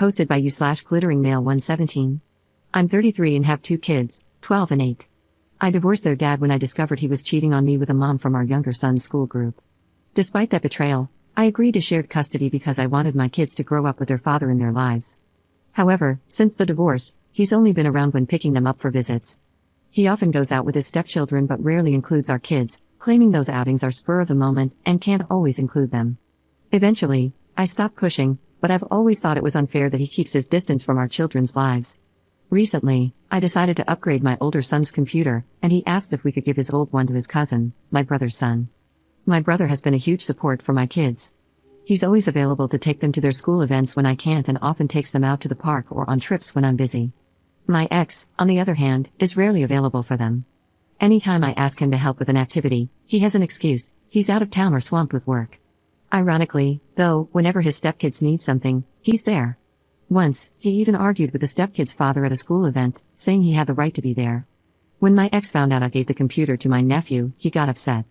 Posted by you/glitteringmale117. I'm 33 and have 2 kids, 12 and 8. I divorced their dad when I discovered he was cheating on me with a mom from our younger son's school group. Despite that betrayal, I agreed to shared custody because I wanted my kids to grow up with their father in their lives. However, since the divorce, he's only been around when picking them up for visits. He often goes out with his stepchildren but rarely includes our kids, claiming those outings are spur of the moment and can't always include them. Eventually, I stopped pushing, but I've always thought it was unfair that he keeps his distance from our children's lives. Recently, I decided to upgrade my older son's computer, and he asked if we could give his old one to his cousin, my brother's son. My brother has been a huge support for my kids. He's always available to take them to their school events when I can't and often takes them out to the park or on trips when I'm busy. My ex, on the other hand, is rarely available for them. Anytime I ask him to help with an activity, he has an excuse: he's out of town or swamped with work. Ironically, though, whenever his stepkids need something, he's there. Once, he even argued with the stepkid's father at a school event, saying he had the right to be there. When my ex found out I gave the computer to my nephew, he got upset.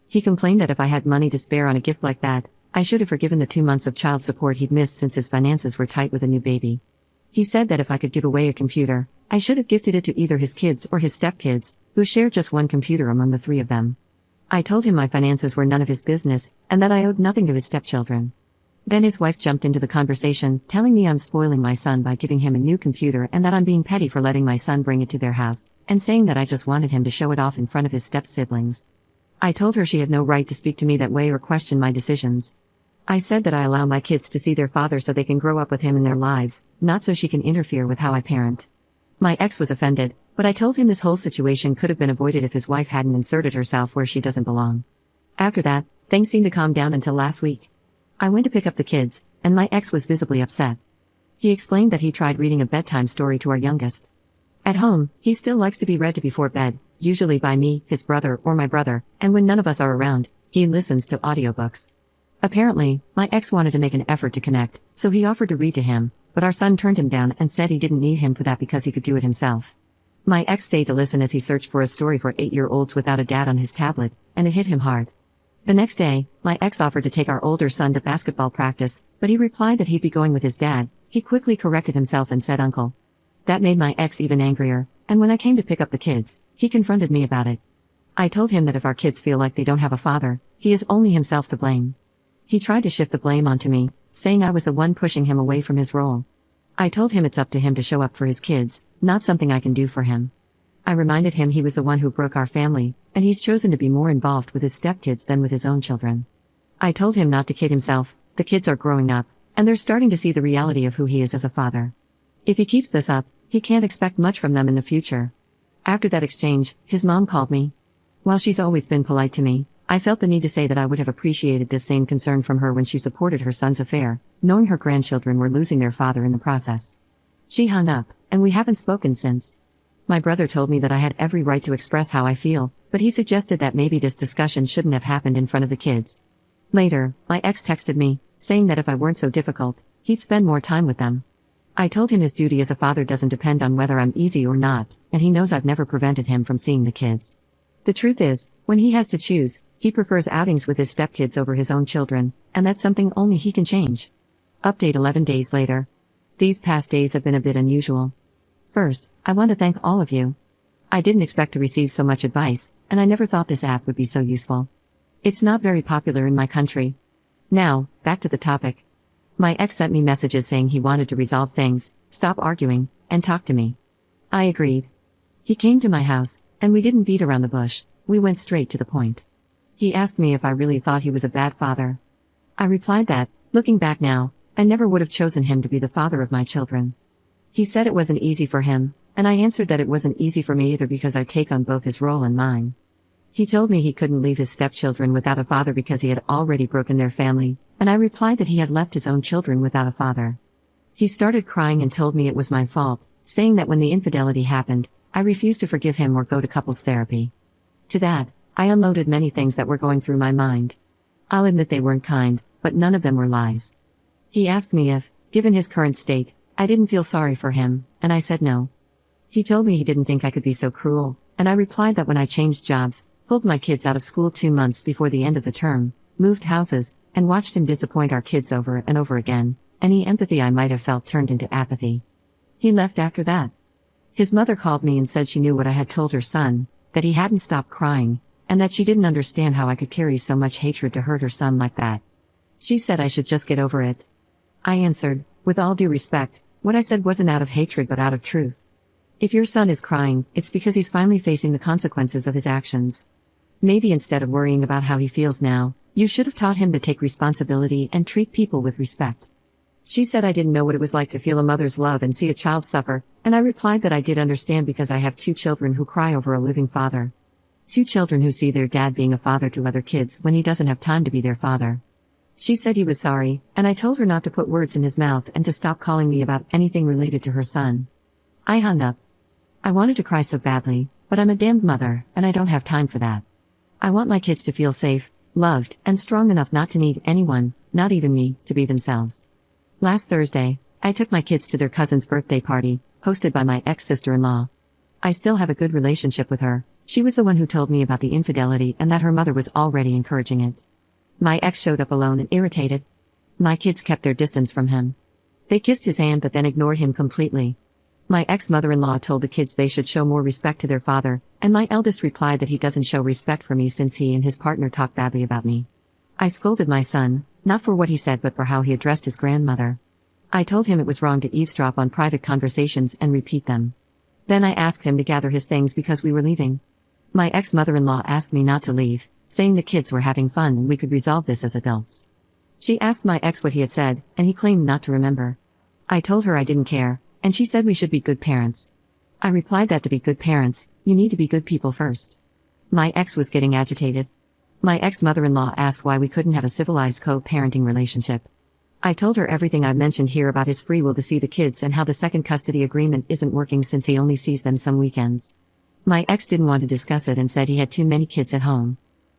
He complained that if I had money to spare on a gift like that, I should have forgiven the 2 months of child support he'd missed since his finances were tight with a new baby. He said that if I could give away a computer, I should have gifted it to either his kids or his stepkids, who share just one computer among the 3 of them. I told him my finances were none of his business, and that I owed nothing to his stepchildren. Then his wife jumped into the conversation, telling me I'm spoiling my son by giving him a new computer and that I'm being petty for letting my son bring it to their house, and saying that I just wanted him to show it off in front of his step-siblings. I told her she had no right to speak to me that way or question my decisions. I said that I allow my kids to see their father so they can grow up with him in their lives, not so she can interfere with how I parent. My ex was offended, but I told him this whole situation could have been avoided if his wife hadn't inserted herself where she doesn't belong. After that, things seemed to calm down until last week. I went to pick up the kids, and my ex was visibly upset. He explained that he tried reading a bedtime story to our youngest. At home, he still likes to be read to before bed, usually by me, his brother, or my brother, and when none of us are around, he listens to audiobooks. Apparently, my ex wanted to make an effort to connect, so he offered to read to him, but our son turned him down and said he didn't need him for that because he could do it himself. My ex stayed to listen as he searched for a story for 8-year-olds without a dad on his tablet, and it hit him hard. The next day, my ex offered to take our older son to basketball practice, but he replied that he'd be going with his dad. He quickly corrected himself and said uncle. That made my ex even angrier, and when I came to pick up the kids, he confronted me about it. I told him that if our kids feel like they don't have a father, he is only himself to blame. He tried to shift the blame onto me, saying I was the one pushing him away from his role. I told him it's up to him to show up for his kids, not something I can do for him. I reminded him he was the one who broke our family, and he's chosen to be more involved with his stepkids than with his own children. I told him not to kid himself. The kids are growing up, and they're starting to see the reality of who he is as a father. If he keeps this up, he can't expect much from them in the future. After that exchange, his mom called me. While she's always been polite to me, I felt the need to say that I would have appreciated this same concern from her when she supported her son's affair, knowing her grandchildren were losing their father in the process. She hung up, and we haven't spoken since. My brother told me that I had every right to express how I feel, but he suggested that maybe this discussion shouldn't have happened in front of the kids. Later, my ex texted me, saying that if I weren't so difficult, he'd spend more time with them. I told him his duty as a father doesn't depend on whether I'm easy or not, and he knows I've never prevented him from seeing the kids. The truth is, when he has to choose, he prefers outings with his stepkids over his own children, and that's something only he can change. Update 11 days later. These past days have been a bit unusual. First, I want to thank all of you. I didn't expect to receive so much advice, and I never thought this app would be so useful. It's not very popular in my country. Now, back to the topic. My ex sent me messages saying he wanted to resolve things, stop arguing, and talk to me. I agreed. He came to my house, and we didn't beat around the bush, we went straight to the point. He asked me if I really thought he was a bad father. I replied that, looking back now, I never would have chosen him to be the father of my children. He said it wasn't easy for him, and I answered that it wasn't easy for me either because I take on both his role and mine. He told me he couldn't leave his stepchildren without a father because he had already broken their family, and I replied that he had left his own children without a father. He started crying and told me it was my fault, saying that when the infidelity happened, I refused to forgive him or go to couples therapy. To that, I unloaded many things that were going through my mind. I'll admit they weren't kind, but none of them were lies. He asked me if, given his current state, I didn't feel sorry for him, and I said no. He told me he didn't think I could be so cruel, and I replied that when I changed jobs, pulled my kids out of school 2 months before the end of the term, moved houses, and watched him disappoint our kids over and over again, Any empathy I might have felt turned into apathy. He left after that. His mother called me and said she knew what I had told her son, that he hadn't stopped crying, and that she didn't understand how I could carry so much hatred to hurt her son like that. She said I should just get over it. I answered, with all due respect, what I said wasn't out of hatred but out of truth. If your son is crying, it's because he's finally facing the consequences of his actions. Maybe instead of worrying about how he feels now, you should have taught him to take responsibility and treat people with respect. She said I didn't know what it was like to feel a mother's love and see a child suffer, and I replied that I did understand because I have 2 children who cry over a living father. 2 children who see their dad being a father to other kids when he doesn't have time to be their father. She said he was sorry, and I told her not to put words in his mouth and to stop calling me about anything related to her son. I hung up. I wanted to cry so badly, but I'm a damned mother, and I don't have time for that. I want my kids to feel safe, loved, and strong enough not to need anyone, not even me, to be themselves. Last Thursday, I took my kids to their cousin's birthday party, hosted by my ex-sister-in-law. I still have a good relationship with her. She was the one who told me about the infidelity and that her mother was already encouraging it. My ex showed up alone and irritated. My kids kept their distance from him. They kissed his hand but then ignored him completely. My ex-mother-in-law told the kids they should show more respect to their father, and my eldest replied that he doesn't show respect for me since he and his partner talk badly about me. I scolded my son, not for what he said but for how he addressed his grandmother. I told him it was wrong to eavesdrop on private conversations and repeat them. Then I asked him to gather his things because we were leaving. My ex-mother-in-law asked me not to leave, saying the kids were having fun and we could resolve this as adults. She asked my ex what he had said, and he claimed not to remember. I told her I didn't care, and she said we should be good parents. I replied that to be good parents, you need to be good people first. My ex was getting agitated. My ex-mother-in-law asked why we couldn't have a civilized co-parenting relationship. I told her everything I've mentioned here about his free will to see the kids and how the second custody agreement isn't working since he only sees them some weekends. My ex didn't want to discuss it and said he had too many kids at home.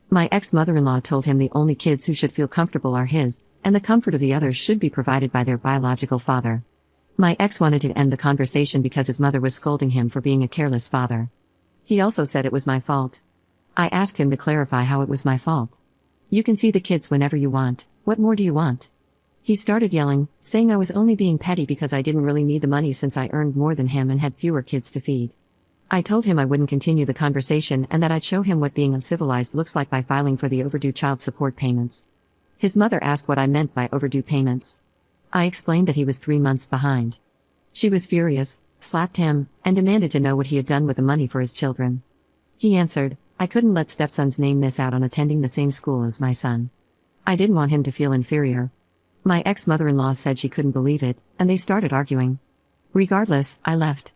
My ex-mother-in-law told him the only kids who should feel comfortable are his, and the comfort of the others should be provided by their biological father. My ex wanted to end the conversation because his mother was scolding him for being a careless father. He also said it was my fault. I asked him to clarify how it was my fault. You can see the kids whenever you want, what more do you want? He started yelling, saying I was only being petty because I didn't really need the money since I earned more than him and had fewer kids to feed. I told him I wouldn't continue the conversation and that I'd show him what being uncivilized looks like by filing for the overdue child support payments. His mother asked what I meant by overdue payments. I explained that he was 3 months behind. She was furious, slapped him, and demanded to know what he had done with the money for his children. He answered, I couldn't let stepson's name miss out on attending the same school as my son. I didn't want him to feel inferior. My ex-mother-in-law said she couldn't believe it, and they started arguing. Regardless, I left.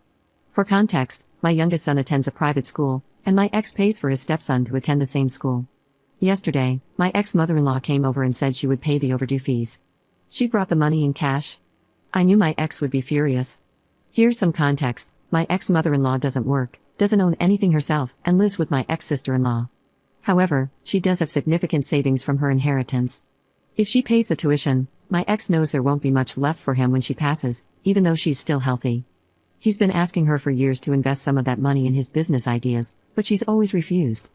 For context, my youngest son attends a private school, and my ex pays for his stepson to attend the same school. Yesterday, my ex-mother-in-law came over and said she would pay the overdue fees. She brought the money in cash. I knew my ex would be furious. Here's some context, my ex-mother-in-law doesn't work, doesn't own anything herself, and lives with my ex-sister-in-law. However, she does have significant savings from her inheritance. If she pays the tuition, my ex knows there won't be much left for him when she passes, even though she's still healthy. He's been asking her for years to invest some of that money in his business ideas, but she's always refused.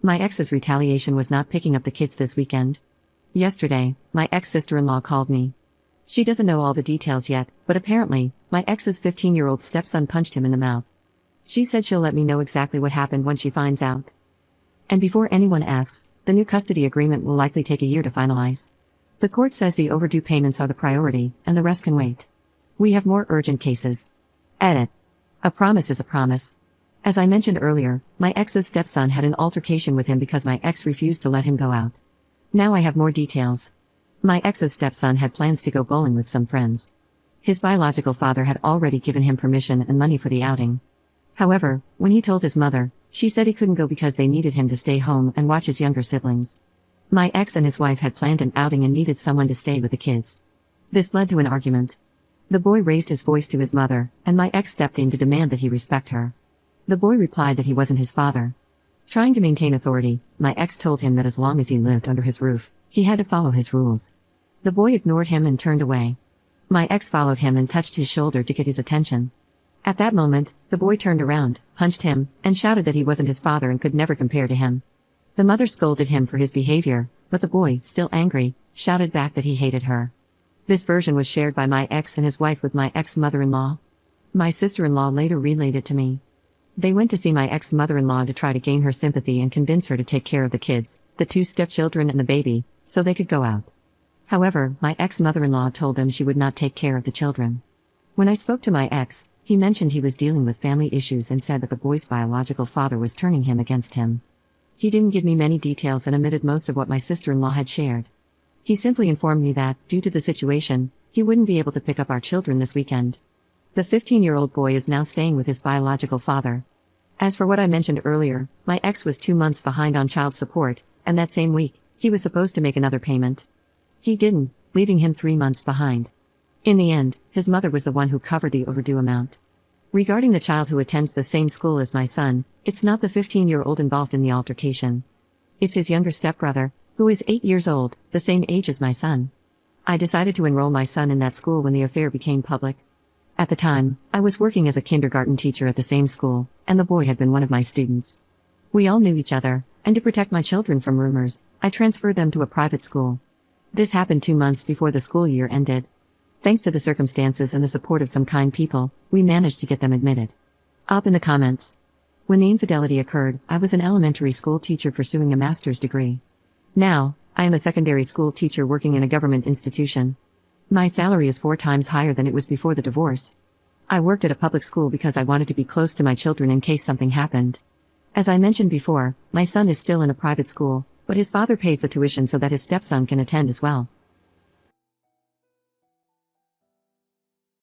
My ex's retaliation was not picking up the kids this weekend. Yesterday, my ex-sister-in-law called me. She doesn't know all the details yet, but apparently, my ex's 15-year-old stepson punched him in the mouth. She said she'll let me know exactly what happened when she finds out. And before anyone asks, the new custody agreement will likely take a year to finalize. The court says the overdue payments are the priority, and the rest can wait. We have more urgent cases. Edit. A promise is a promise. As I mentioned earlier, my ex's stepson had an altercation with him because my ex refused to let him go out. Now I have more details. My ex's stepson had plans to go bowling with some friends. His biological father had already given him permission and money for the outing. However, when he told his mother, she said he couldn't go because they needed him to stay home and watch his younger siblings. My ex and his wife had planned an outing and needed someone to stay with the kids. This led to an argument. The boy raised his voice to his mother, and my ex stepped in to demand that he respect her. The boy replied that he wasn't his father. Trying to maintain authority, my ex told him that as long as he lived under his roof, he had to follow his rules. The boy ignored him and turned away. My ex followed him and touched his shoulder to get his attention. At that moment, the boy turned around, punched him, and shouted that he wasn't his father and could never compare to him. The mother scolded him for his behavior, but the boy, still angry, shouted back that he hated her. This version was shared by my ex and his wife with my ex-mother-in-law. My sister-in-law later relayed it to me. They went to see my ex-mother-in-law to try to gain her sympathy and convince her to take care of the kids, the 2 stepchildren and the baby, so they could go out. However, my ex-mother-in-law told them she would not take care of the children. When I spoke to my ex, he mentioned he was dealing with family issues and said that the boy's biological father was turning him against him. He didn't give me many details and omitted most of what my sister-in-law had shared. He simply informed me that, due to the situation, he wouldn't be able to pick up our children this weekend. The 15-year-old boy is now staying with his biological father. As for what I mentioned earlier, my ex was 2 months behind on child support, and that same week, he was supposed to make another payment. He didn't, leaving him 3 months behind. In the end, his mother was the one who covered the overdue amount. Regarding the child who attends the same school as my son, it's not the 15-year-old involved in the altercation. It's his younger stepbrother, who is 8 years old, the same age as my son. I decided to enroll my son in that school when the affair became public. At the time, I was working as a kindergarten teacher at the same school, and the boy had been one of my students. We all knew each other, and to protect my children from rumors, I transferred them to a private school. This happened 2 months before the school year ended. Thanks to the circumstances and the support of some kind people, we managed to get them admitted. Up in the comments. When the infidelity occurred, I was an elementary school teacher pursuing a master's degree. Now, I am a secondary school teacher working in a government institution. My salary is 4 times higher than it was before the divorce. I worked at a public school because I wanted to be close to my children in case something happened. As I mentioned before, my son is still in a private school, but his father pays the tuition so that his stepson can attend as well.